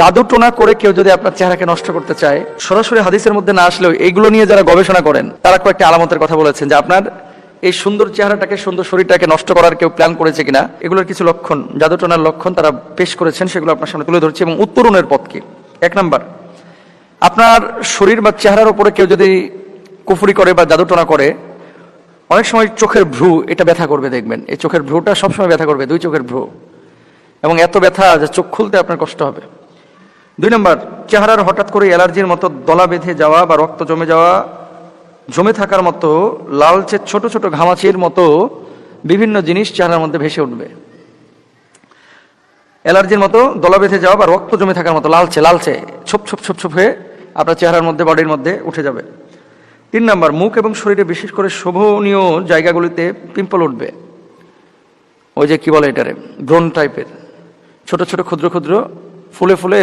জাদু টোনা করে কেউ যদি আপনার চেহারাকে নষ্ট করতে চায়, সরাসরি হাদিসের মধ্যে না আসলেও এইগুলো নিয়ে যারা গবেষণা করেন তারা কয়েকটা আলামতের কথা বলেছেন যে আপনার এই সুন্দর চেহারাটাকে, সুন্দর শরীরটাকে নষ্ট করার কেউ প্ল্যান করেছে কিনা, এগুলোর কিছু লক্ষণ, জাদু টোনার লক্ষণ তারা পেশ করেছেন, সেগুলো আপনার সামনে তুলে ধরছি এবং উত্তরণের পথ কি। 1 নাম্বার, আপনার শরীর বা চেহারার উপরে কেউ যদি কুফরি করে বা জাদু টোনা করে, অনেক সময় চোখের ভ্রু এটা ব্যথা করবে, দেখবেন এই চোখের ভ্রুটা সবসময় ব্যথা করবে, 2 চোখের ভ্রু, এবং এত ব্যথা যে চোখ খুলতে আপনার কষ্ট হবে। 2 নম্বর, চেহারার হঠাৎ করে অ্যালার্জির মতো দলা বেঁধে যাওয়া বা রক্ত জমে থাকার মতো লালচে ছোট ছোট ঘামাচির মতো বিভিন্ন জিনিস চেহারার মধ্যে ভেসে উঠবে। অ্যালার্জির মতো দলা বেঁধে যাওয়া বা রক্ত জমে থাকার মতো লালচে ছোপ ছোপ ছোপ ছোপ হয়ে আপনার চেহারার মধ্যে, বডির মধ্যে উঠে যাবে। 3 নম্বর, মুখ এবং শরীরে বিশেষ করে শোভনীয় জায়গাগুলিতে পিম্পল উঠবে, ওই যে কি বলে এটারে, ব্রণ টাইপের ছোট ছোট ক্ষুদ্র ক্ষুদ্র ফুলে ফুলে